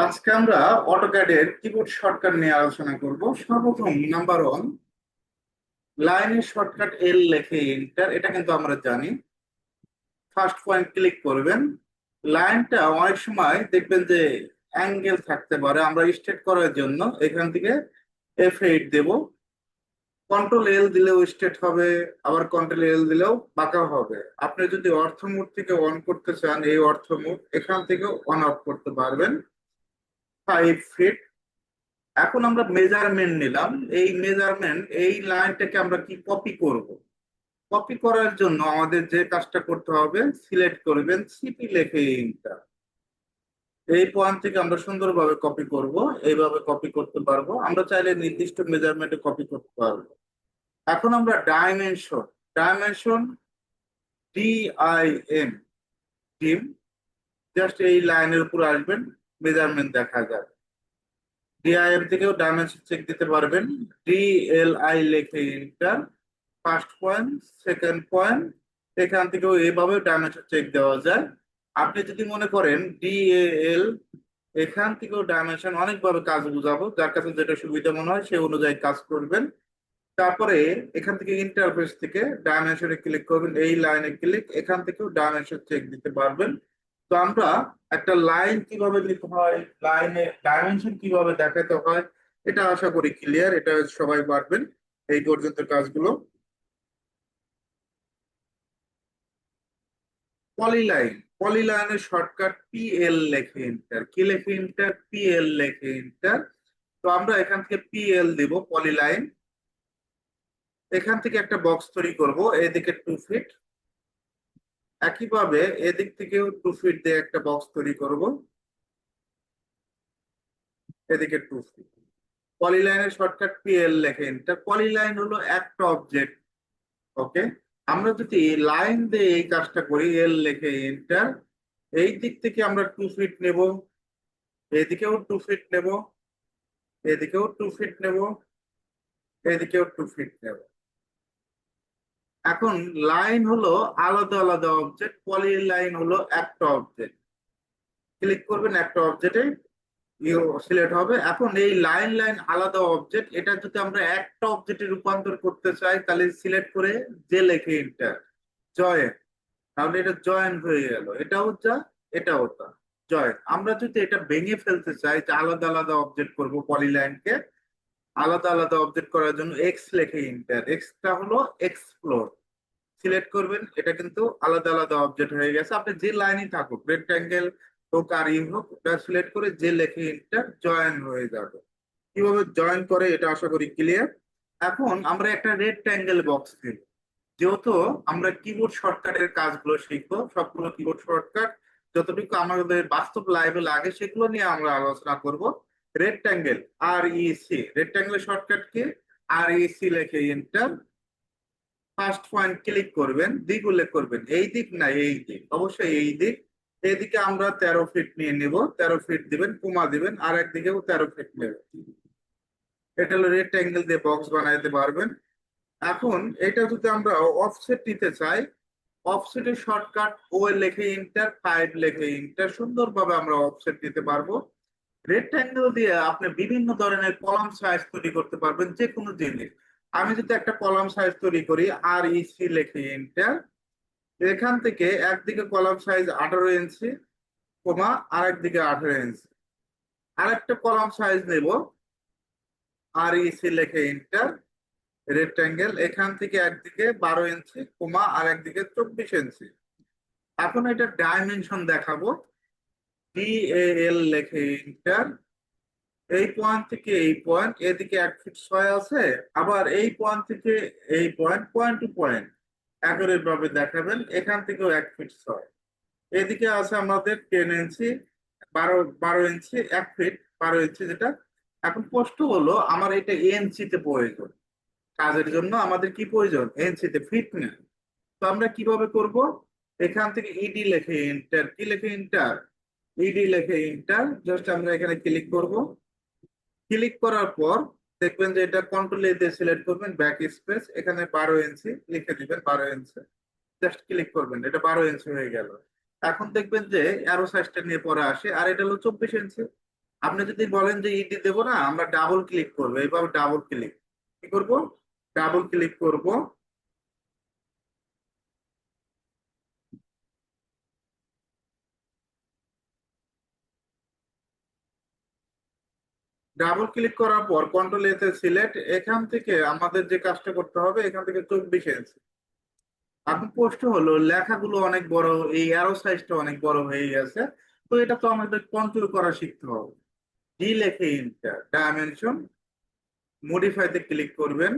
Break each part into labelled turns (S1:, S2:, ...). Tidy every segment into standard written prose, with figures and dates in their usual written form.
S1: আজকে আমরা অটোক্যাডের keyboard shortcut নিয়ে আলোচনা করব। সর্বপ্রথম নাম্বার ওয়ান, লাইনের শর্টকাট এল লেখে এন্টার, এটা কিন্তু আমরা জানি। ফার্স্ট পয়েন্ট ক্লিক করবেন। লাইনটা অনেক সময় দেখবেন যে অ্যাঙ্গেল থাকতে পারে, আমরা স্ট্রেট করার জন্য এখান থেকে F8 দেব। কন্ট্রোল এল দিলেও স্ট্রেট হবে, আবার কন্ট্রোল এল দিলেও বাঁকা হবে। আপনি যদি অর্থ মোড থেকে অন করতে চান, এই অর্থ মোড এখান থেকে অন অফ করতে পারবেন। 5 ফিট। এখন আমরা মেজারমেন্ট নিলাম। এই মেজারমেন্ট, এই লাইনটাকে আমরা কি কপি করব? কপি করার জন্য আমাদের যে কাজটা করতে হবে, সিলেক্ট করবেন সিপি লেখে ইনটা। এই পয়েন্ট থেকে আমরা সুন্দরভাবে কপি করব। এইভাবে কপি করতে পারবো। আমরা চাইলে নির্দিষ্ট মেজারমেন্টে কপি করতে পারবো। এখন আমরা ডাইমেনশন, ডাইমেনশন DIM, ডিম, জাস্ট এই লাইনের উপর আসবেন, মেজারমেন্ট দেখা যায়। ডিআইএম থেকেও ডাইমেনশন চেক দিতে পারবেন। DLI লেখে inter. First point, second point, এখান থেকেও এইভাবে ডাইমেনশন চেক দেওয়া যায়। আপনি যদি মনে করেন DAL, এখান থেকেও ডাইমেনশন, অনেকভাবে কাজ বুঝাবো, যার কাছে যেটা সুবিধা মনে হয় সে অনুযায়ী কাজ করবেন। তারপরে এখান থেকে ইন্টারফেস থেকে ডাইমেনশনে ক্লিক করবেন, এই লাইনে ক্লিক, এখান থেকেও ডাইমেনশন চেক দিতে পারবেন। তো আমরা একটা লাইন কিভাবে নিতে হয়, লাইনে ডাইমেনশন কিভাবে দেখাতে হয়, এটা আশা করি ক্লিয়ার। এটা সবাই পারবেন এই পর্যন্ত কাজগুলো। পলিলাইন, পলিলাইনের শর্টকাট PL লেখে এন্টার। কি লেখে এন্টার? PL লেখে এন্টার। তো আমরা এখান থেকে PL দিব, পলিলাইন। এখান থেকে একটা বক্স তৈরি করব, এদিকে 2 ফিট। একইভাবে এদিক থেকেও 2 ফিট দিয়ে একটা বক্স তৈরি করব, এদিকে 2 ফিট। পলিলাইনের শর্টকাট PL লেখে এন্টার। পলিলাইন হলো একটা অবজেক্ট। ওকে, আমরা যদি লাইন দিয়ে এই কাজটা করি, এল লেখে এন্টার, এই দিক থেকে আমরা 2 ফিট নেব, এদিকেও 2 ফিট নেব, এদিকেও 2 ফিট নেব, এদিকেও 2 ফিট নেব। এখন লাইন হলো আলাদা আলাদা অবজেক্ট, পলি লাইন হলো একটা অবজেক্ট। ক্লিক করবেন, একটা অবজেক্টে সিলেক্ট হবে। এখন এই লাইন লাইন আলাদা অবজেক্ট, এটা যদি আমরা একটা অবজেক্টে রূপান্তর করতে চাই, তাহলে সিলেক্ট করে যে লেখে এন্টার, জয়েন। তাহলে এটা জয়েন হয়ে গেল, এটাও যা, এটাও তা, জয়েন। আমরা যদি এটা ভেঙে ফেলতে চাই, যে আলাদা আলাদা অবজেক্ট করব, পলিলাইনকে আলাদা আলাদা অবজেক্ট করার জন্য এক্স লেখে ইন্টার, এক্সটা হলো এক্সপ্লোর। সিলেক্ট করবেন, এটা কিন্তু আলাদা আলাদা অবজেক্ট হয়ে গেছে। আপনি যে লাইনই থাকুক, রেক্ট্যাঙ্গেল হোক আর ই হোক, এটা সিলেক্ট করে যে লেখে ইন্টার, জয়েন হয়ে যাবে। কিভাবে জয়েন করে এটা আশা করি ক্লিয়ার। এখন আমরা একটা রেক্ট্যাঙ্গেল বক্স দিব। যেহেতু আমরা কিবোর্ড শর্টকাটের কাজগুলো শিখবো, সবগুলো কিবোর্ড শর্টকাট যতটুকু আমাদের বাস্তব লাইভে লাগে সেগুলো নিয়ে আমরা আলোচনা করব। Rectangle, REC, rectangle shortcut key? REC লেখে এন্টার। ফার্স্ট পয়েন্ট ক্লিক করবেন, দিক উল্লেখ করবেন, এই দিক না এই দিক, অবশ্যই এই দিক। এইদিকে আমরা 13 ফিট নিয়ে নিব, 13 ফিট দিবেন, কমা দিবেন, আর একদিকেও 13 ফিট নেবেন। এটা হলো রেক্ট্যাঙ্গেল দিয়ে বক্স বানাইতে পারবেন। এখন এটা যদি আমরা অফসেট নিতে চাই, অফসেটের শর্টকাট ও লেখে ইন্টার, 5 লেখে ইন্টার, সুন্দরভাবে আমরা অফসেট দিতে পারবো। রেক্ট্যাঙ্গেল দিয়ে আপনি বিভিন্ন ধরনের কলাম সাইজ তৈরি করতে পারবেন, যে কোনো জিনিস। আমি যদি একটা কলাম সাইজ তৈরি করি, REC লেখে ইন্টার, এখান থেকে একদিকে কলাম সাইজ 18 ইঞ্চি, কমা আর একদিকে 18 ইঞ্চি। আরেকটা কলাম সাইজ নেব, REC লেখে ইন্টার, রেক্ট্যাঙ্গেল, এখান থেকে একদিকে 12 ইঞ্চি, কমা আর একদিকে 24 ইঞ্চি। এখন এটা ডাইমেনশন দেখাবো, DAL লেখে ইন্টার। এই পয়েন্ট থেকে এই পয়েন্ট, এদিকে 1 ফিট 6 আছে, আবার এই পয়েন্ট থেকে এই পয়েন্ট, পয়েন্ট টু পয়েন্ট একই ভাবে দেখাবেন। এখান থেকেও 1 ফিট 6, এদিকে আছে আমাদের 10 ইঞ্চি, 12 12 ইঞ্চি, 1 ফিট 12 ইঞ্চি যেটা। এখন প্রশ্ন হলো, আমার এটা ইঞ্চিতে প্রয়োজন, কাজের জন্য আমাদের কি প্রয়োজন? ইঞ্চিতে, ফিট না। তো আমরা কিভাবে করব? এখান থেকে ইডি লেখে ইন্টার, কি লেখে ইন্টার, ইডি লেখে ইন্টার, জাস্ট আমরা এখানে ক্লিক করব। ক্লিক করার পর দেখবেন যে এটা কন্ট্রোল এ দিয়ে সিলেক্ট করবেন, ব্যাক স্পেস, এখানে 12 ইঞ্চি লিখে দিবেন, 12 ইঞ্চি, জাস্ট ক্লিক করবেন, এটা 12 ইঞ্চি হয়ে গেল। এখন দেখবেন যে অ্যারো সাইজটা নিয়ে পরে আসে, আর এটা হলো 24 ইঞ্চি। আপনি যদি বলেন যে ইডি দেবো না, আমরা ডাবল ক্লিক করবো, এইভাবে ডাবল ক্লিক কি করব, ডাবল ক্লিক করব। ডাবল ক্লিক করার পর কন্ট্রোল এতে সিলেক্ট, এখান থেকে আমাদের যে কাজটা করতে হবে, এখান থেকে 24 ইঞ্চি। এখন প্রশ্ন হলো লেখাগুলো অনেক বড়, এই অ্যারো সাইজটা অনেক বড় হয়ে গেছে, তো এটা তো আমাদের কন্ট্রোল করা শিখতে হবে। ডি লেখে ইন্টার ডাইমেনশন, মডিফাইতে ক্লিক করবেন।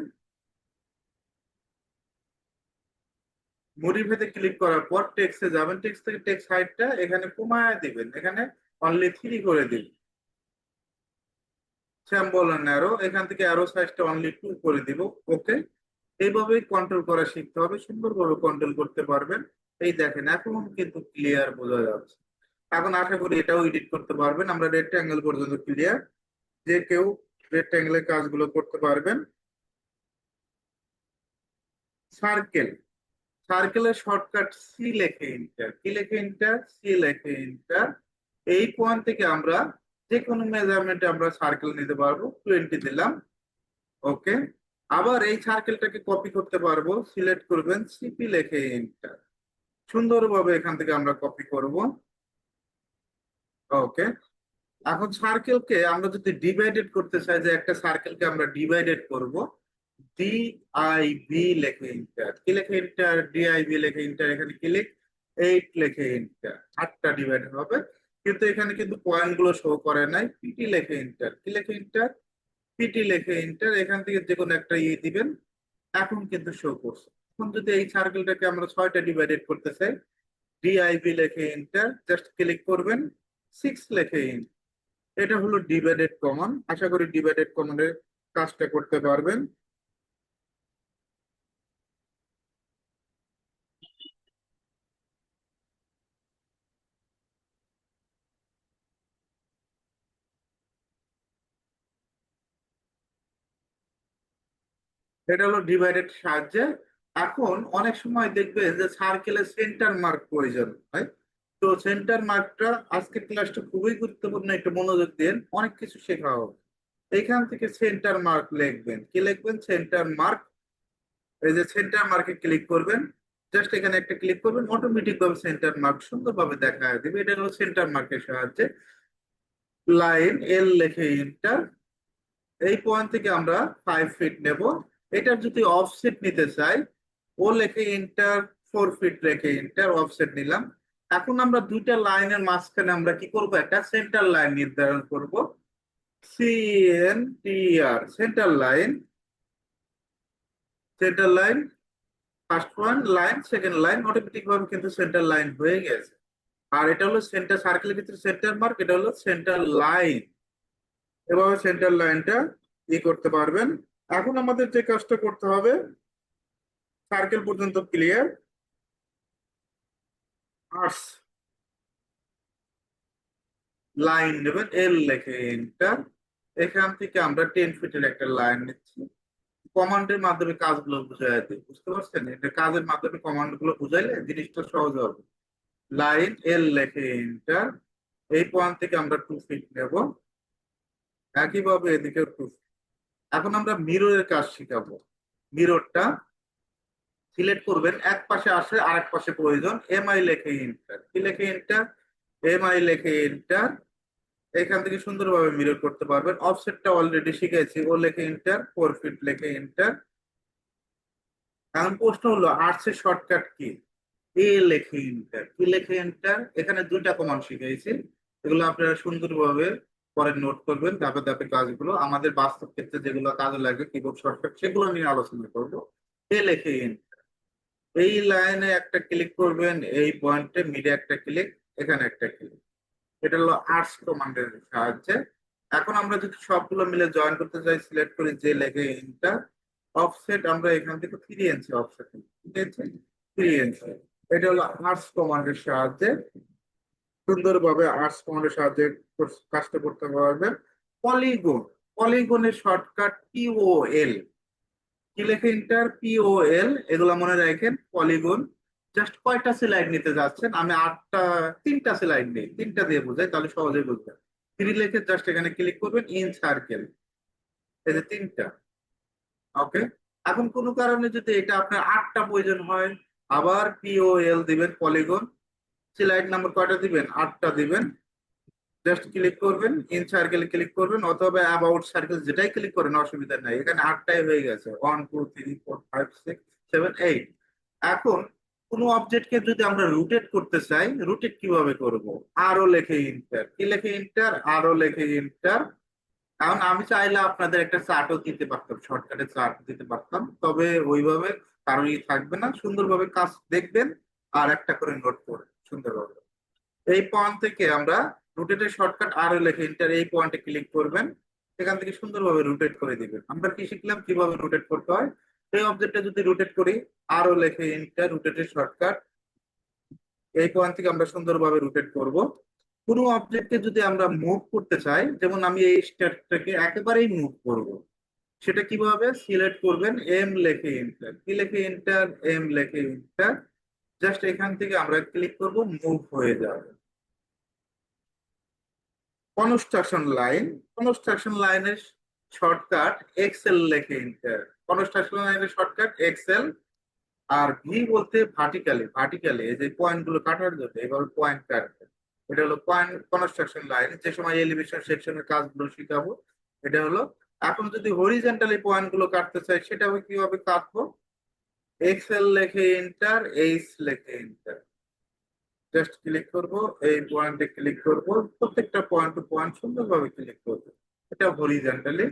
S1: মডিফাইতে ক্লিক করার পর টেক্সটে যাবেন, টেক্সট থেকে টেক্সট হাইটটা এখানে কমায় দিবেন, এখানে অনলি 3 করে দিন। স্যাম্বল অ্যারো, এখান থেকে অ্যারো সাইজটা অনলি 2 করে দিব। ওকে, এইভাবেই কন্ট্রোল করা শিখতে হবে, সুন্দরভাবে কন্ট্রোল করতে পারবেন। এই দেখেন এখন কিন্তু ক্লিয়ার বোঝা যাচ্ছে। এখন আশা করি এটাও এডিট করতে পারবেন। আমরা রেক্ট্যাঙ্গেল পর্যন্ত ক্লিয়ার, যে কেউ রেক্ট্যাঙ্গেলের কাজগুলো করতে পারবেন। সার্কেল, সার্কেলের শর্টকাট সি লেখে এন্টার, কি লেখে এন্টার, সি লেখে এন্টার। এই পয়েন্ট থেকে আমরা যে কোনো মেজারমেন্টে আমরা সার্কেল নিতে পারবো, 20 দিলাম। ওকে, আবার এই সার্কেলটাকে কপি করতে পারবো, সিলেক্ট করবেন, সিপি লেখে এন্টার। সুন্দরভাবে এখান থেকে আমরা কপি করব। ওকে, এখন সার্কেলকে আমরা যদি ডিভাইডেড করতে চাই, যে একটা সার্কেলকে আমরা ডিভাইডেড করব, ডি আই বি লেখে এন্টার, কি লেখে এন্টার, ডি আই বি লেখে এন্টার, এখানে ক্লিক, 8 লেখে এন্টার, 8টা ডিভাইড হবে। কিন্তু এখানে কিন্তু পয়েন্ট গুলো শো করে নাই। পিটি লেখে এন্টার, কি লেখে এন্টার, পিটি লেখে এন্টার, এখান থেকে যে কোনো একটা ইয়ে দিবেন। এখন কিন্তু শো করছে। এখন যদি এই সার্কেলটাকে আমরা 6টা ডিভাইডেড করতে চাই, ডিআইবি লেখে এন্টার, জাস্ট ক্লিক করবেন, 6 লেখে এন্টার। এটা হলো ডিভাইডেড কমান্ড। আশা করি ডিভাইডেড কমান্ডের কাজটা করতে পারবেন। এটা হলো ডিভাইডেড সাহায্যে। এখন অনেক সময় দেখবে যে সার্কেলের সেন্টার মার্ক প্রয়োজন হয়। তো সেন্টার মার্কটা, আজকের ক্লাসটা খুবই গুরুত্বপূর্ণ, একটু মনোযোগ দিন, অনেক কিছু শেখা হবে। এখান থেকে সেন্টার মার্ক লিখবেন, কি লিখবেন, সেন্টার মার্ক। এই যে সেন্টার মার্কে ক্লিক করবেন, জাস্ট এখানে একটা ক্লিক করবেন, অটোমেটিক ভাবে সেন্টার মার্ক সুন্দরভাবে দেখা দিবে। এটা হলো সেন্টার মার্কের সাহায্যে। লাইন এল লেখে এন্টার, এই পয়েন্ট থেকে আমরা 5 ফিট নেব। এটার যদি অফসেট নিতে চাই, ও লেখে এন্টার, 4 ফিট লেখে এন্টার, অফসেট নিলাম। এখন আমরা দুইটা লাইনের মাঝখানে আমরা কি করব, একটা সেন্টার লাইন নির্ধারণ করব, CNTR, centre line. Centre line, first point line, second line, automatic ভাবে কিন্তু সেন্টার লাইন হয়ে গেছে। আর এটা হলো সেন্টার, সার্কেলের ভিতরে সেন্টার মার্ক, এটা হলো সেন্টার লাইন। এভাবে সেন্টার লাইনটা করতে পারবেন। এখন আমাদের যে কাজটা করতে হবে, সার্কেল পর্যন্ত ক্লিয়ার, আর্টস লাইন নেবেন, এল লেখে এন্টার। এখান থেকে আমরা 10 ফিটের একটা লাইন নিচ্ছি। কমান্ডের মাধ্যমে কাজগুলো বুঝাই দিই, বুঝতে পারছেন? এটা কাজের মাধ্যমে কমান্ড গুলো বুঝাইলে জিনিসটা সহজ হবে। লাইন এল লেখে এন্টার, এই পয়েন্ট থেকে আমরা 2 ফিট নেব, একইভাবে এদিকে 2 ফিট। এখন আমরা মিররের কাজ শিখাবো। মিররটা সিলেক্ট করবেন, এক পাশে আসে আর এক পাশে প্রয়োজন, এমআই লেখে এন্টার, কি লেখে এন্টার, এমআই লেখে এন্টার। এখান থেকে সুন্দরভাবে মিরর করতে পারবেন। অফসেটটা অলরেডি শিখেছি, ও লেখে এন্টার, 4 ফিট লেখে এন্টার। এখন প্রশ্ন হলো আর্টস এর শর্টকাট কি, এ লেখে এন্টার, কি লেখে এন্টার। এখানে দুইটা কমান্ড শিখেছি, এগুলো আপনারা সুন্দরভাবে পরে নোট করবেন, ধাপে ধাপে কাজগুলো আমাদের বাস্তব ক্ষেত্রে যেগুলো কাজে লাগবে কিবোর্ড শর্টকাট, সেগুলো নিয়ে আলোচনা করবো। এ লেখে enter, এই লাইনে একটা ক্লিক করবেন, এই পয়েন্টে মিডে একটা ক্লিক, এখানে একটা ক্লিক। এটা হলো আর্টস কমান্ডের সাহায্যে। এখন আমরা যদি সবগুলো মিলে জয়েন করতে চাই, সিলেক্ট করি, যে লেগে ইন্টার। অফসেট আমরা এখান থেকে 3 ইঞ্চি অফসেট, ঠিক আছে, 3 ইঞ্চি। এটা হলো আর্টস কমান্ডের সাহায্যে। সুন্দরভাবে আর্টস কমান্ডের সাহায্যে কাজটা করতে পারবেন। পলিগন, পলিগনের শর্টকাট POL, কি লেখে ইন্টার, POL, এগুলা মনে রাখেন। পলিগন, জাস্ট কয়টা স্লাইড নিতে যাচ্ছেন, আমি 8টা, 3টা স্লাইড নেই, 3টা দিয়ে বোঝাই, তাহলে সহজেই বুঝবেন। থ্রি লিখে জাস্ট এখানে ক্লিক করবেন, ইন সার্কেল, এই যে তিনটা। ওকে, এখন কোনো কারণে যদি এটা আপনার 8টা প্রয়োজন হয়, আবার POL দিবেন, পলিগন। স্লাইড নাম্বার কয়টা দিবেন? 8টা দিবেন। জাস্ট ক্লিক করবেন, ইন সার্কেল ক্লিক করবেন, অথবা অ্যাবাউট সার্কেল, যেটাই ক্লিক করেন অসুবিধা নাই। এখানে 8টাই হয়ে গেছে, 1 2 3 4 5 6 7 8। এখন কোনো অবজেক্টকে যদি আমরা রোটেট করতে চাই, রোটেট কিভাবে করব? আরো লেখে ইন্টার, কি লেখে ইন্টার, আরো লেখে ইন্টার। এখন আমি চাইলে আপনাদের একটা চার্টও দিতে পারতাম, শর্টকাটে চার্ট দিতে পারতাম, তবে ওইভাবে কারোই থাকবে না। সুন্দরভাবে কাজ দেখবেন আর একটা করে নোট করবেন সুন্দরভাবে। এই পয়েন্ট থেকে আমরা রুটেটের শর্টকাট আরো লেখে ইন্টার, এই পয়েন্টে ক্লিক করবেন, সেখান থেকে সুন্দরভাবে রোটেট করে দিবেন। আমরা কি শিখলাম কিভাবে রোটেট করতে হয়? এই অবজেক্টটা যদি রোটেট করি, আরো লেখে ইন্টার, রোটেটের শর্টকাট, এই পয়েন্ট থেকে আমরা সুন্দরভাবে রোটেট করব। কোনো অবজেক্টকে যদি আমরা মুভ করতে চাই, যেমন আমি এই স্টেটটাকে একেবারেই মুভ করব, সেটা কিভাবে? সিলেক্ট করবেন, এম লেখে এন্টার, কি লেখে এন্টার, এম লেখে এন্টার। জাস্ট এখান থেকে আমরা ক্লিক করব, মুভ হয়ে যাবে। কনস্ট্রাকশন লাইন, কনস্ট্রাকশন লাইনের শর্টকাট এক্সেল লেখে এন্টার, কনস্ট্রাকশন লাইনের শর্টকাট এক্সেল। আর ভি বলতে ভার্টিক্যালি, ভার্টিক্যালি এই যে পয়েন্ট গুলো কাটার জন্য এবার পয়েন্ট কাটবে। এটা হলো পয়েন্ট কনস্ট্রাকশন লাইন, যে সময় এলিভেশন সেকশনের কাজগুলো শিখাবো। এটা হলো। এখন যদি হরিজন্টালি পয়েন্ট গুলো কাটতে চাই, সেটা কিভাবে কাটবো? এক্সেল লেখে এন্টার, এইচ লেখে এন্টার। জাস্ট ক্লিক করব, এই পয়েন্টে ক্লিক করব, প্রত্যেকটা পয়েন্ট টু পয়েন্ট সুন্দরভাবে ক্লিক করব। এটা হরিজন্টালি।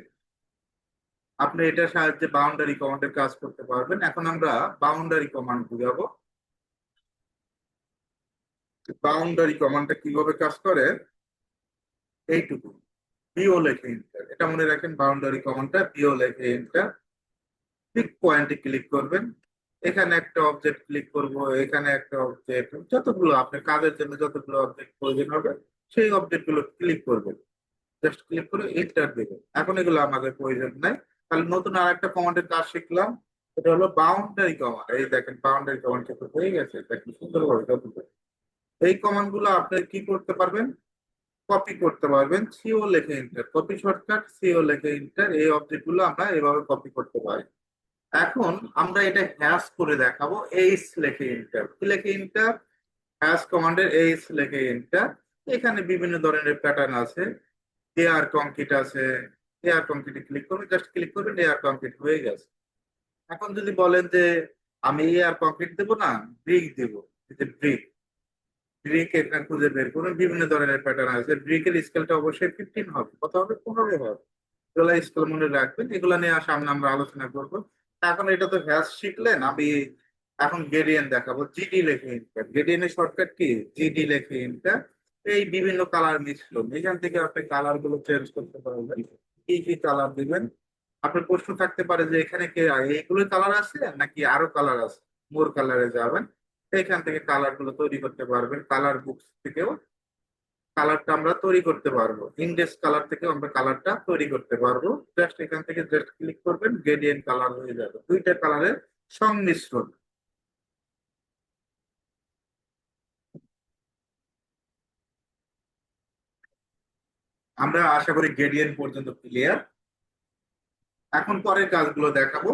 S1: আপনি এটার সাহায্যে বাউন্ডারি কমান্ডের কাজ করতে পারবেন। এখন আমরা বাউন্ডারি কমান্ড বুঝাবো। বাউন্ডারি কমান্ডটা কিভাবে কাজ করে এইটুকু। পিও লেখে এন্টার, এটা মনে রাখেন, বাউন্ডারি কমান্ডটা পিও লেখে এন্টার। পিক পয়েন্টে ক্লিক করবেন, এখানে একটা অবজেক্ট ক্লিক করব, এখানে একটা অবজেক্ট, যতগুলো আপনার কাজের জন্য যতগুলো অবজেক্ট প্রয়োজন হবে সেই অবজেক্ট গুলো ক্লিক করবেন। জাস্ট ক্লিক করে এন্টার দেবেন। এখন এগুলো আমাদের প্রয়োজন নাই। তাহলে নতুন আর একটা কমান্ডের কাজ শিখলাম, এটা হলো বাউন্ডারি কমান্ড। এই দেখেন বাউন্ডারি কমান্ড কিন্তু হয়ে গেছে, দেখেন সুন্দরভাবে যতগুলো। এই কমান্ড গুলো আপনি কি করতে পারবেন? কপি করতে পারবেন, সিও লেখে এন্টার, কপি শর্টকাট সিও লেখে এন্টার। এই অবজেক্ট গুলো আমরা এভাবে কপি করতে পারি। এখন আমরা এটা হ্যাশ করে দেখাবো, এইচ লেখে এন্টার, কি লেখে এন্টার, হ্যাশ কমান্ডের এইচ লেখে এন্টার। এখানে বিভিন্ন ধরনের প্যাটার্ন আছে, এয়ার কংক্রিট আছে। এয়ার কংক্রিটে ক্লিক করবেন, জাস্ট ক্লিক করবেন, এয়ার কংক্রিট হয়ে গেছে। এখন যদি বলেন যে আমি এয়ার কংক্রিট দেবো না, ব্রিক দেবো, এই যে ব্রিক, ব্রিক এখানে খুঁজে বের করুন, বিভিন্ন ধরনের প্যাটার্ন আছে। ব্রিকের স্কেলটা অবশ্যই 15 হবে, কত হবে? 15 হবে। এগুলা স্কেল মনে রাখবেন, এগুলা নিয়ে সামনে আমরা আলোচনা করবো। এখন এটা তো ভ্যাস শিখলেন, আমি এখন গ্রেডিয়েন্ট দেখাবো। জিডি লেখে ইন্টার, গ্রেডিয়েন্টের শর্টকাট কি? জিডি লেখে ইন্টার। এই বিভিন্ন কালার মিশ্রণ, এখান থেকে আপনি কালার গুলো চেঞ্জ করতে পারবেন, কি কি কালার দিবেন। আপনার প্রশ্ন থাকতে পারে যে এখানে কি এইগুলো কালার আছে নাকি আরো কালার আছে? মোর কালারে যাবেন, এখান থেকে কালার গুলো তৈরি করতে পারবেন। কালার বুকস থেকেও কালারটা আমরা তৈরি করতে পারবো, ইন্ডেক্স কালার থেকে আমরা কালারটা তৈরি করতে পারবো। জাস্ট এখান থেকে জাস্ট ক্লিক করবেন, গ্রেডিয়েন্ট কালার হয়ে যাবে, দুইটা কালারের সংমিশ্রণ। আমরা আশা করি গ্রেডিয়েন্ট পর্যন্ত ক্লিয়ার। এখন পরের কাজগুলো দেখাবো।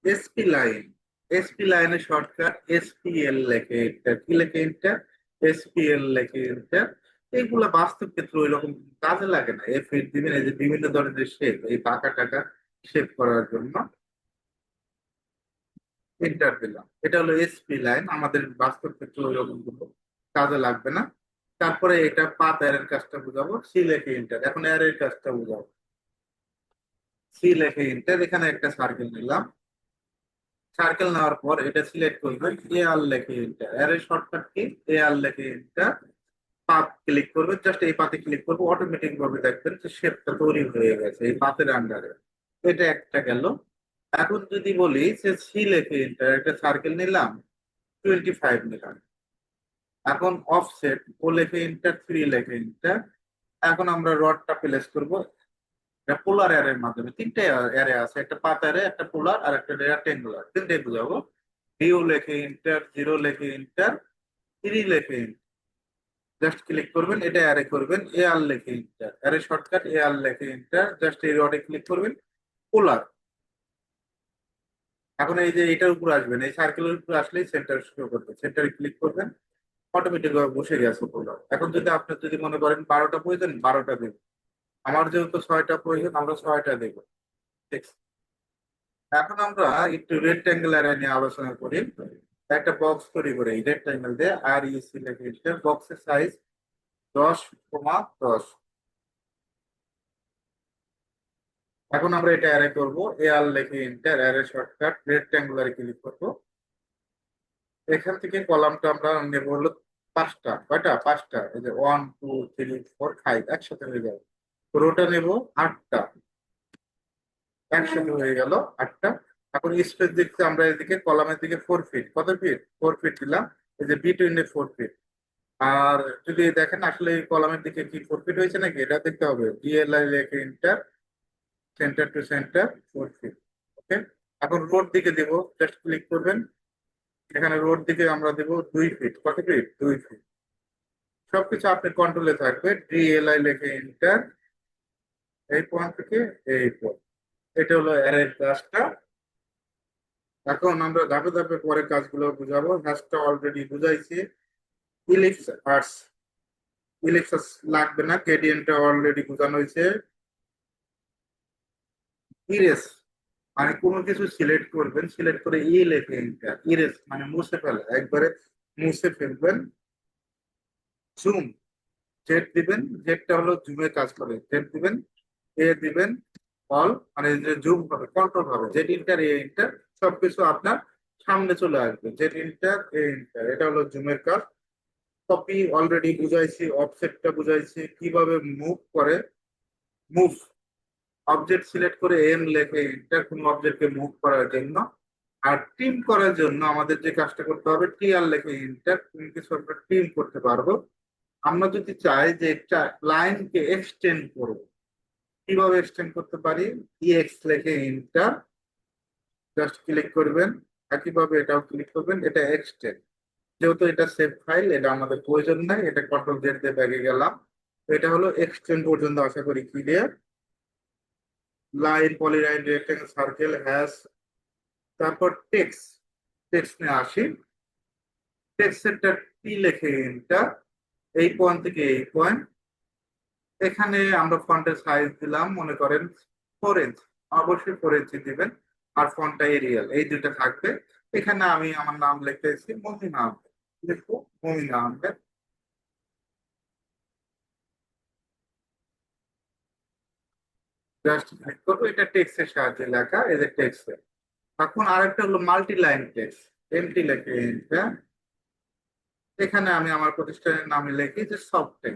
S1: এসপি লাইন, এসপি লাইনের শর্টকাট এসপিএল লেখে এটা, কি লেখে এটা? এসপিএল লেখে এটা। এইগুলা বাস্তব ক্ষেত্রে ওই রকম কাজে লাগে না। এফ এইট দিবেন, এই যে বিভিন্ন ধরনের শেপ, এই বাঁকা টাকা শেপ করার জন্য এন্টার দিলাম। এটা হলো এসপি লাইন, আমাদের বাস্তব ক্ষেত্রে ওই রকম কোনো কাজে লাগবে না। তারপরে এটা পাত এর কাজটা বুঝাবো, সি লেখে এন্টার। এখন এর কাজটা বুঝাবো, সি লেখে এন্টার। এখানে একটা সার্কেল নিলাম, সার্কেল নেওয়ার পর এটা সিলেক্ট করবেন, এ আর লেখে এন্টার। এর শর্টকাট কি? এ আর লেখে এন্টার। পাত ক্লিক করবেন, জাস্ট এই পাতে ক্লিক করবো, অটোমেটিক ভাবে দেখবেন যে শেপটা তৈরি হয়ে গেছে এই পাতের আন্ডারে। এটা একটা গেল। এখন যদি বলি যে সি লেখে এন্টার, একটা সার্কেল নিলাম, 25 নিলাম। এখন অফসেট ও লেখে ইন্টার, 3 লেখে ইন্টার। এখন আমরা রডটা প্লেস করব, এটা পোলার অ্যারের মাধ্যমে তিনটে অ্যারে আছে, একটা পাত অ্যারে, একটা পোলার আর একটা রেক্টেঙ্গুলার, তিনটে বুঝাবো। ভিউ লেখে ইন্টার, জিরো লেখে ইন্টার, থ্রি লেখে ইন্টার। জাস্ট ক্লিক করবেন, এটা অ্যারে করবেন, এ আর লেখে ইন্টার, অ্যারে শর্টকাট এ আর লেখে ইন্টার, জাস্ট এই রডে ক্লিক করবেন, পোলার। এখন এই যে এটার উপর আসবেন, এই সার্কেলের উপর আসলেই সেন্টার শো করবে, সেন্টারে ক্লিক করবেন, অটোমেটিক ভাবে বসে গেছে পোলার। এখন যদি আপনার যদি মনে করেন 12টা প্রয়োজন, 12টা দেবেন। আমার যেহেতু 6টা প্রয়োজন, আমরা 6টা দেবো। ঠিক আছে? এখন আমরা একটু রেক্ট্যাঙ্গুলার নিয়ে আলোচনা করি। একটা বক্স তৈরি করে এই রেক্ট্যাঙ্গেল দিয়ে আর ইসি লিখে বক্সের সাইজ 10,10। এখন আমরা এটা অ্যারে করবো, এ আর লিখে এন্টার, অ্যারে শর্টকাট রেক্ট্যাঙ্গুলারে ক্লিক করবো। এখান থেকে কলামটা আমরা নেবো হলো 5টা, কয়টা? 5টা। এই যে 1 2 3 4 5 একসাথে হয়ে যাবে। রোটা নেবো 8টা, একসাথে হয়ে গেল 8টা। এখন স্পেস দিচ্ছে আমরা এদিকে কলামের দিকে 4 ফিট, কত ফিট? 4 ফিট দিলাম। এই যে বিটুইন 4 ফিট। আর যদি দেখেন আসলে এই কলামের দিকে কি 4 ফিট হয়েছে নাকি, এটা দেখতে হবে। ডিএলআই লেখে inter, centre to centre 4 feet. Okay. এখন রোড দিকে দেব, জাস্ট ক্লিক করবেন, এখানে রোড দিকে আমরা দেব 2 ফিট, কত ফিট? 2 ফিট। সবকিছু আপনার কন্ট্রোলে থাকবে, ডিএলআই লেখে ইন্টার, এই পয়েন্ট থেকে এই পয়েন্ট। এটা হলো অ্যারের কাজটা। এখন আমরা ধাপে ধাপে পরে কাজগুলো বুঝাবো। হ্যাশটা অলরেডি বুঝাইছি। ইলিপস আর্টস, ইলিপস লাগবে না, গ্রেডিয়েন্টটা অলরেডি বোঝানো হয়েছে। ইরেস মানে কোনো কিছু সিলেক্ট করবেন, সিলেক্ট করে লেখে এন্টার। ইরেস মানে মুছে ফেলা, একবারে মুছে ফেলবেন। জুম, জেড দিবেন, জেডটা হলো জুমে কাজ করে, জেড দিবেন, এ দিবেন, অল মানে যে জুম হবে, কন্ট্রোল হবে, জেড ইন্টার এ ইন্টার, সবকিছু আপনার সামনে চলে আসবে। জেড ইন্টার এ ইন্টার, এটা হলো জুমের কাজ। কপি অলরেডি বুঝাইছি, অফসেটটা বুঝাইছি, কিভাবে মুভ করে। মুভ, অবজেক্ট সিলেক্ট করে এম লেখে এন্টার, কোন অবজেক্টকে মুভ করার জন্য। আর টিম করার জন্য আমাদের যে কাজটা করতে হবে, টি আর লেখে এন্টার, কোন কিছু আমরা টিম করতে পারবো। আমরা যদি চাই যে একটা লাইনকে এক্সটেন্ড করব, কিভাবে এক্সটেন্ড করতে পারি? ইএক্স লেখে এন্টার, জাস্ট ক্লিক করবেন, একইভাবে এটাও ক্লিক করবেন, এটা এক্সটেন্ড। যেহেতু এটা সেভ ফাইল, এটা আমাদের প্রয়োজন নাই, এটা কন্ট্রোল জেড দিয়ে ব্যাগে গেলাম। তো এটা হলো এক্সটেন্ড পর্যন্ত, আশা করি clear. Line, polyline, rectangle, circle, hash. তারপর টেক্সট, টেক্সট নিয়ে আসি। টেক্সট সেন্টার টি লেখে এন্টার, এই পয়েন্ট থেকে এই পয়েন্ট। এখানে আমরা ফন্টের সাইজ দিলাম, মনে করেন 4 ইঞ্চ, অবশ্যই 4 ইঞ্চি দিবেন। আর ফন্টটা এরিয়াল, এই দুটো থাকবে। এখানে আমি আমার নাম লিখতেছি মমিনা আহমেদ, লিখবো মমিনা আহমেদ। জাস্ট ক্লিক করবো, এটা টেক্সটের সাহায্যে লেখা, এই যে টেক্সট। এখন আরেকটা হলো মাল্টি লাইন টেক্সট, এমটি লেখে এন্টার। এখানে আমি আমার প্রতিষ্ঠানের নামে লিখি যে সফটেক।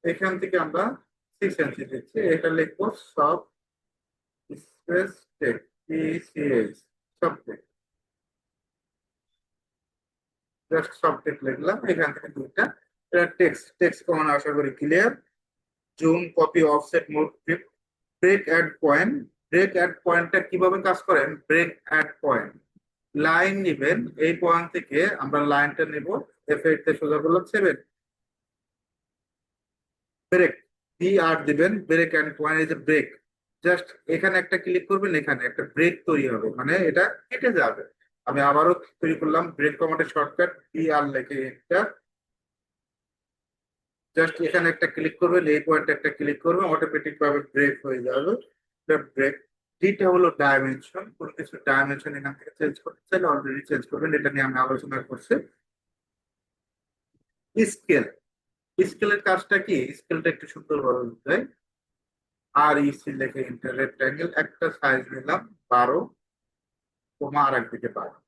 S1: এখান থেকে আমরা 6 ইঞ্চি দিচ্ছি, এটা লিখবো soft space tech, TCH, softech. Just softech লিখলাম, এখান থেকে দুইটা। এটা টেক্সট, টেক্সট কমানো আশা করি clear. Zoom, copy, offset, move, flip, break add point. Break add পয়েন্টটা কিভাবে কাজ করেন? ব্রেক অ্যাড পয়েন্ট, লাইন নিবেন, এই পয়েন্ট থেকে আমরা লাইনটা নিব, F8 তে সোজা করলাম 7। ব্রেক, বি আর দিবেন, ব্রেক অ্যান্ড পয়েন্ট, এই যে ব্রেক। জাস্ট এখানে একটা ক্লিক করবেন, এখানে একটা ব্রেক তৈরি হবে, মানে এটা কেটে যাবে। আমি আবারও তৈরি করলাম, ব্রেক কমান্ডের শর্টকাট বি আর লেখে এন্টার। জাস্ট এখানে একটা ক্লিক করবেন, এই পয়েন্টে একটা ক্লিক করবেন, অটোমেটিক ভাবে ব্রেক হয়ে যাবে। ব্রেক। ডিটা হলো ডাইমেনশন, কোনো কিছু ডাইমেনশন এখান থেকে চেঞ্জ করতে চাইলে অলরেডি চেঞ্জ করবেন, এটা নিয়ে আমি আলোচনা করছি। স্কেল, স্কেলের কাজটা কি? স্কেলটা একটু সুন্দর ভাবে বুঝাই। আর ইসি লেখে ইন্টার, রেক্টাঙ্গেল, একটা সাইজ নিলাম 12, কমা আর একদিকে 12।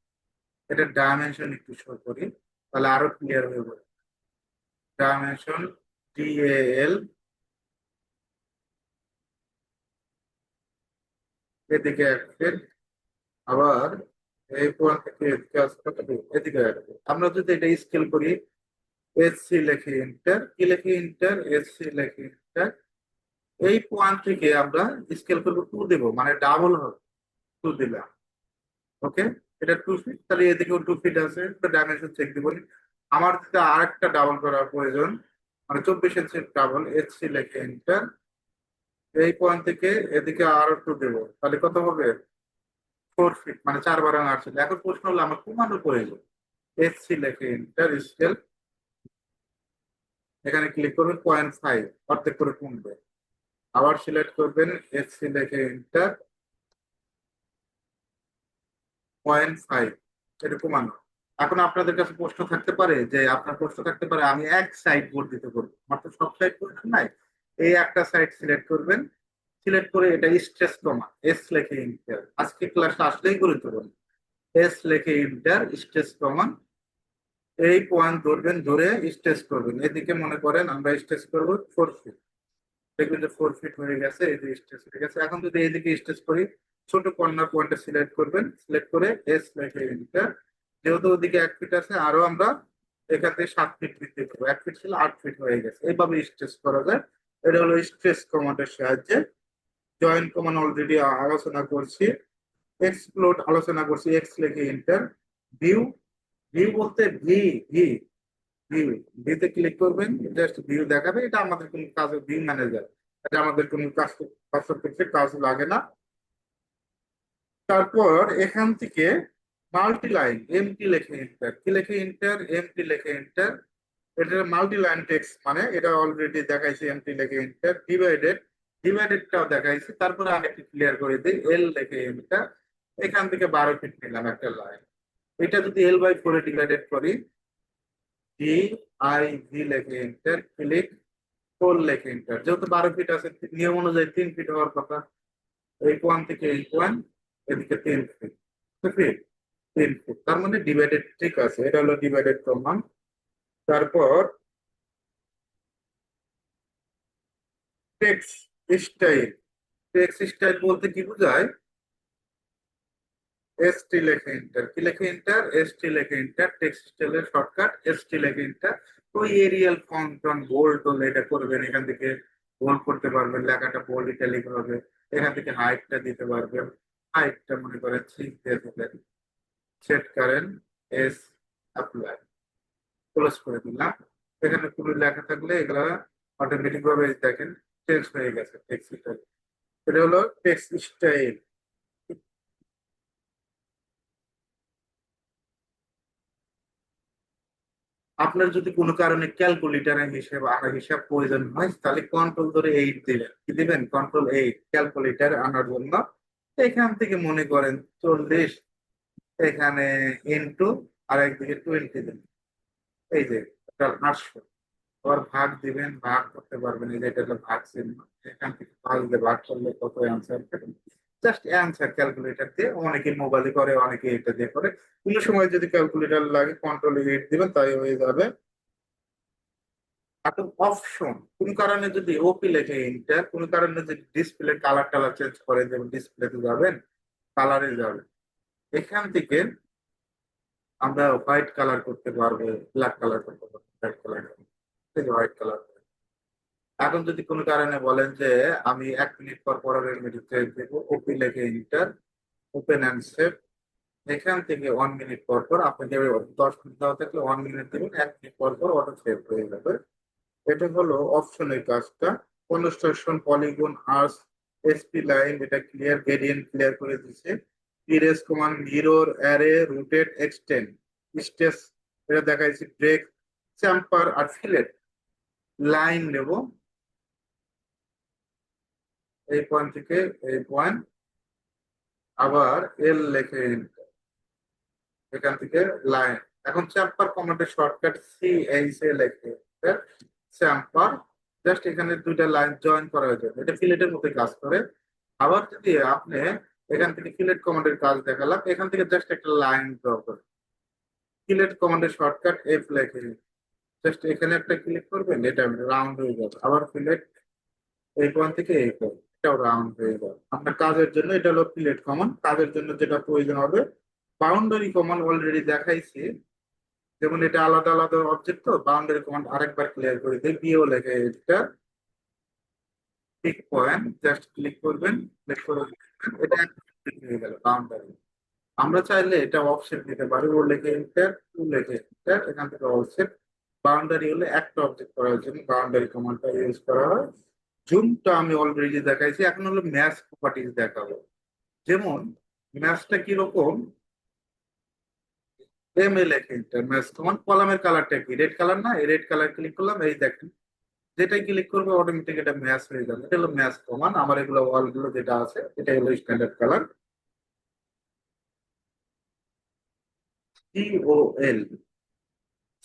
S1: এটা ডাইমেনশন একটু শো করি, তাহলে আরো ক্লিয়ার হয়ে যাবে। ডাইমেনশন DAL, এদিকে 1 ফিট, আবার এই পয়েন্ট থেকে এদিকে আসতে কতটুকু? এদিকে 1 ফিট। আমরা যদি এটা স্কেল করি, SC লেখে ইন্টার, কি লেখে ইন্টার? SC লেখে ইন্টার, এই পয়েন্ট থেকে আমরা স্কেল করবো 2 দেবো, মানে ডাবল হবে, 2 দিলাম। ওকে, এটা 2 ফিট, তাহলে এদিকেও 2 ফিট আছে, তো ডাইমেনশন চেক দিব। আমার যদি আরেকটা ডাবল করার প্রয়োজন, মানে 24 ইঞ্চি ডাবল, এসি লেখে এন্টার। এই পয়েন্ট থেকে এদিকে আরো 2 দেবো, তাহলে কত হবে? 4 ফিট, মানে 4 বারাং আসছে। এখন প্রশ্ন হলো আমার কমানোর প্রয়োজন। এসি লেখে এন্টার, স্কেল, এখানে ক্লিক করবেন 0.5, অর্ধেক করে কমবে। আবার সিলেক্ট করবেন, এসি লেখে এন্টার, 0.5, এটা কমানো। এখন আপনাদের কাছে প্রশ্ন থাকতে পারে, যে আপনার প্রশ্ন থাকতে পারে আমি এক সাইড বর্ধিত করবো, আমার তো সব সাইড প্রয়োজন নাই। এই একটা সাইড সিলেক্ট করবেন, সিলেক্ট করে এটা স্ট্রেস কমা, এস লেখে ইন্টার। আজকে ক্লাস আসলেই গুরুত্বপূর্ণ। এস লেখে ইন্টার, স্ট্রেস কমান, এই পয়েন্ট ধরবেন, ধরে স্ট্রেস করবেন। এদিকে মনে করেন আমরা স্ট্রেস করবো 4 ফিট, দেখবেন যে 4 ফিট হয়ে গেছে, এই যে স্ট্রেস হয়ে গেছে। এখন যদি এইদিকে স্ট্রেস করি, ছোট কর্নার পয়েন্টে সিলেক্ট করবেন, সিলেক্ট করে এস লেখে এন্টার। যেহেতু ওদিকে 1 ফিট আছে, আরো আমরা এখান থেকে 7 ফিট বৃদ্ধি করবো, 1 ফিট ছিল 8 ফিট হয়ে গেছে। এইভাবে স্ট্রেস করা যায়। এটা হলো স্ট্রেস কমান্ডের সাহায্যে। জয়েন্ট কমান্ড অলরেডি আলোচনা করছি, এক্সপ্লোড আলোচনা করছি, এক্স লেখে এন্টার। ভিউ, ভিউ বলতে ভি, ভি, ভিউ, ভিউতে ক্লিক করবেন, জাস্ট ভিউ দেখাবে। এটা আমাদের কোনো কাজ, ভিউ ম্যানেজার, এটা আমাদের কোনো কাজ, ক্ষেত্রে কাজ লাগে না। তারপর এখান থেকে মাল্টি লাইন, এমটি লেখে এন্টার, কি লেখে এন্টার? এমটি লেখে এন্টার। এটা মাল্টি লাইন টেক্সট, মানে এটা অলরেডি দেখাইছি, এমটি লেখে এন্টার। ডিভাইডেড, ডিভাইডেডটাও দেখাইছি। তারপরে আমি একটু ক্লিয়ার করে দিই, এল লেখে এন্টার। এখান থেকে 12 ফিট নিলাম একটা লাইন। এটা যদি L/4 ডিভাইডেড করি, ডি আই ভি লেখে এন্টার, ক্লিক, 4 লেখে এন্টার। যেহেতু 12 ফিট আছে, নিয়ম অনুযায়ী 3 ফিট হওয়ার কথা। এই পয়েন্ট থেকে এই পয়েন্ট, এদিকে 3 ফিট, 3 ফিট, 3 ফিট, তার মানে ডিভাইডেড ঠিক আছে। এটা হলো ডিভাইডেড করলাম। তারপর টেক্সট স্টাইল, টেক্সট স্টাইল বলতে কি বোঝায়? এসটি লেখে এন্টার, কি লেখে এন্টার? এসটি লেখে এন্টার। টেক্সট স্টাইলের শর্টকাট এসটি লেখে এন্টার। ওই এরিয়াল ফন্ট বোল্ড হলে এটা করবেন, এখান থেকে বোল্ড করতে পারবেন, লেখাটা বোল্ড ইটালিক হবে। এখান থেকে হাইটটা দিতে পারবেন, হাইটটা মনে করেন 6 দিয়ে দিবেন, সেট করেন, এস, অ্যাপ্লাই, ক্লোজ করে দিলাম। এখানে কোনো লেখা থাকলে এগুলা অটোমেটিক ভাবে দেখেন চেঞ্জ হয়ে গেছে টেক্সট স্টাইল। এটা হলো টেক্সট স্টাইল। আপনার যদি কোনো কারণে ক্যালকুলেটারের হিসাব প্রয়োজন হয়, তাহলে কন্ট্রোল ধরে 8 দিবেন, কি দিবেন? কন্ট্রোল 8, ক্যালকুলেটার আনার জন্য। এখান থেকে মনে করেন 40, এখানে ইন্টু, আর একদিকে 20 দিবেন, এই যে টোটাল 800। আবার ভাগ দিবেন, ভাগ করতে পারবেন, এই যে এটা হলো ভাগ চিহ্ন। এখান থেকে 5 দিয়ে ভাগ করলে কত অ্যান্সার পাবেন? জাস্ট অ্যান্সার ক্যালকুলেটর দিয়ে, অনেকে মোবাইলে করে, অনেকে এটা দিয়ে করে। কোনো সময় যদি ক্যালকুলেটর লাগে, কন্ট্রোল 8 দিবেন, তাই হয়ে যাবে। এখন অপশন, কোন কারণে যদি ওপি লেখে এন্টার, কোন কারণে যদি ডিসপ্লে কালার টালার চেঞ্জ করে, যেমন ডিসপ্লেতে যাবেন, কালারে যাবেন, এখান থেকে আমরা হোয়াইট কালার করতে পারবো, ব্ল্যাক কালার করতে পারবো, হোয়াইট কালার, হোয়াইট কালার। এখন যদি কোনো কারণে বলেন যে আমি 1 মিনিট পর পর চেঞ্জ দেবো, ওপি লেখে এন্টার, ওপেন অ্যান্ড সেভ। এখান থেকে 1 মিনিট পর পর, আপনাকে 10 মিনিট দেওয়া থাকলে 1 মিনিট দেবেন, 1 মিনিট পর পর অটো সেভ হয়ে যাবে। এটা হলো অপশনের কাজটা। কনস্ট্রাকশন, পলিগন, আর্স, এসপি লাইন, এটা ক্লিয়ার, গ্রেডিয়েন্ট ক্লিয়ার করে দিচ্ছে। Erase command, mirror, array, rotate, extend, stress, এটা দেখাইছি। ব্রেক, চ্যাম্পার আর ফিলেট। লাইন নেব, এই পয়েন্ট থেকে এই পয়েন্ট, আবার এল লেখে enter, এখান থেকে লাইন। এখন চ্যাম্পার কমান্ডের শর্টকাট সি এইচ এ লেখে চ্যাম্পার, জাস্ট এখানে 2টা লাইন জয়েন করা হয়ে যাবে, এটা ফিলেটের মধ্যে কাজ করে। আবার যদি আপনি এখান থেকে ফিলেট কমান্ডের কাজ দেখালাম, এখান থেকে জাস্ট একটা লাইন ড্র করে, ফিলেট কমান্ডের শর্টকাট এফ লেখে, জাস্ট এখানে একটা ক্লিক করবেন, এটা রাউন্ড হয়ে যাবে। আবার ফিলেট, এই পয়েন্ট থেকে এই পয়েন্ট, এটাও রাউন্ড হয়ে যাবে। আপনার কাজের জন্য এটা হলো ফিলেট কমান্ড। কাজের জন্য যেটা প্রয়োজন হবে, বাউন্ডারি কমান্ড অলরেডি দেখাইছি। যেমন এটা আলাদা আলাদা অবজেক্ট, তো বাউন্ডারি কমান্ড আরেকবার ক্লিয়ার করে দিই, বিও লেখে এটা, পিক পয়েন্ট জাস্ট ক্লিক করবেন, ক্লিক করে দিবেন, এটা হয়ে গেল বাউন্ডারি। আমরা চাইলে এটা অফসেট দিতে পারি, ও লেখে এন্টার, টু লেখে এন্টার, এখান থেকে অফসেট। বাউন্ডারি হলে একটা অবজেক্ট করার জন্য বাউন্ডারি কমান্ডটা ইউজ করা হয়। জুমটা আমি অলরেডি দেখাইছি, এখন হলো ম্যাচ প্রপার্টিজ দেখাবো। যেমন ম্যাচটা কিরকম, এম এ লেখে এন্টার, ম্যাচ কমান্ড, কলামের কালারটা কি রেড কালার না, এই রেড কালার ক্লিক করলাম, এই দেখেন যেটাই ক্লিক করবে অটোমেটিক এটা ম্যাচ হয়ে যাবে। এটা হলো ম্যাচ কমান্ড। আমার এগুলো ওয়াল গুলো যেটা আছে এটা হলো স্ট্যান্ডার্ড কালার। সিওএল,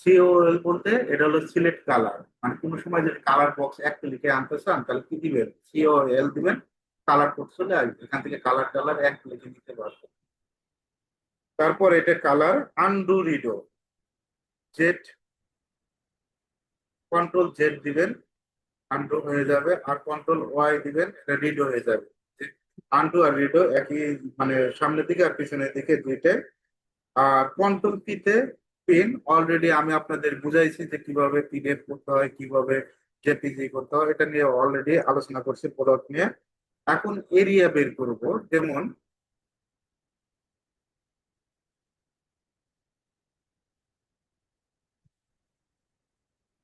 S1: সিওএল বলতে এটা হলো সিলেক্ট কালার, মানে কোনো সময় যদি কালার বক্স এক ক্লিকে আনতে চান তাহলে কি দিবেন, সিওএল দিবেন, কালার কোড চলে আসবে, এখান থেকে কালার টালার এক ক্লিকে নিতে পারবেন। তারপর এটা colour undo রিডো, Z, control Z দিবেন, আনডু হয়ে যাবে, আর কন্ট্রোল ওয়াই দিবেন, এটা রিডো হয়ে যাবে। আনডু আর রিডো একই, মানে সামনের দিকে আর পিছনের দিকে দুইটাই। আর কন্ট্রোল পিতে পিন অলরেডি আমি আপনাদের বুঝাইছি যে কিভাবে পিডিএফ করতে হয়, কিভাবে জেপিজি করতে হয়, এটা নিয়ে অলরেডি আলোচনা করছি প্রোডাক্ট নিয়ে। এখন এরিয়া বের করব, যেমন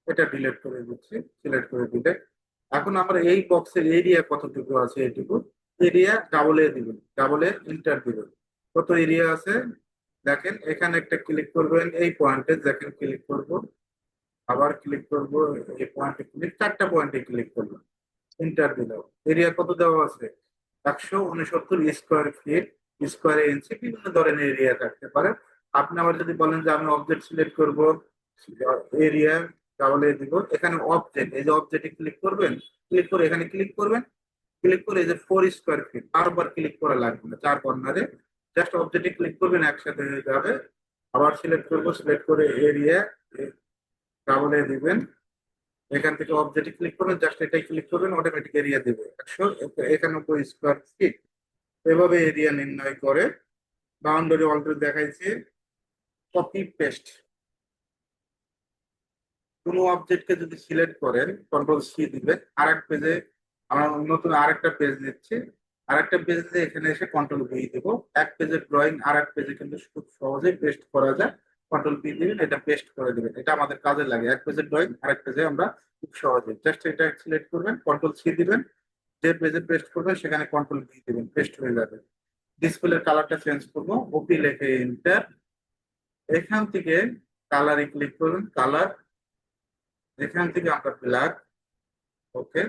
S1: এটা ডিলিট করে দিচ্ছি, সিলেক্ট করে দিলে এখন আমরা এই বক্সের এরিয়া কতটুকু আছে এইটুকু এরিয়া ডাবল এ দিবেন, ডাবল এ ইন্টার দিবেন, কত এরিয়া আছে দেখেন। এখানে একটা ক্লিক করবেন, এই পয়েন্টে দেখেন ক্লিক করব, আবার ক্লিক করব, এই পয়েন্টে ক্লিক, চারটা পয়েন্টে ক্লিক করব, ইন্টার দিলাম। এরিয়া কত দেওয়া আছে, 169 স্কোয়ার ফিট, স্কোয়ার ইঞ্চি, বিভিন্ন ধরনের এরিয়া থাকতে পারে। আপনি আবার যদি বলেন যে আমি অবজেক্ট সিলেক্ট করব, এরিয়া তাহলে দিব, এখানে অবজেক্ট, এই যে অবজেক্টে ক্লিক করবেন, ক্লিক করে এখানে ক্লিক করবেন, ক্লিক করে এই যে 4 স্কোয়ার ফিট, বারবার ক্লিক করা লাগবে না, চার কর্নারে জাস্ট অবজেক্টে ক্লিক করবেন, একসাথে হয়ে যাবে। আবার সিলেক্ট করব, সিলেক্ট করে এরিয়া ডাবল এ দিবেন, এখান থেকে অবজেক্টে ক্লিক করবেন, জাস্ট এটাই ক্লিক করবেন, অটোমেটিক এরিয়া দেবে 191 স্কোয়ার ফিট। এভাবে এরিয়া নির্ণয় করে। বাউন্ডারি অলরেডি দেখাইছি। কপি পেস্ট, কোনো অবজেক্টকে যদি সিলেক্ট করেন কন্ট্রোল সি দিবেন, আর এক পেজে, আমরা নতুন আরেকটা পেজ নিচ্ছি, আরেকটা পেজে এখানে এসে কন্ট্রোল ভি দিব। এক পেজের ড্রয়িং আর এক পেজে কিন্তু খুব সহজেই পেস্ট করা যায়, কন্ট্রোল ভি দিবেন, এটা পেস্ট করে দিবেন, এটা আমাদের কাজে লাগে। এক পেজের ড্রয়িং আরেক পেজে আমরা খুব সহজে জাস্ট এটা সিলেক্ট করবেন, কন্ট্রোল সি দিবেন, যে পেজে পেস্ট করবেন সেখানে কন্ট্রোল ভি দিবেন, পেস্ট হয়ে যাবে। ডিসপ্লের কালারটা চেঞ্জ করবো, ওপি লেখে এন্টার, এখান থেকে কালারে ক্লিক করবেন, কালার, এখান থেকে আমরা ব্ল্যাক, ওকে,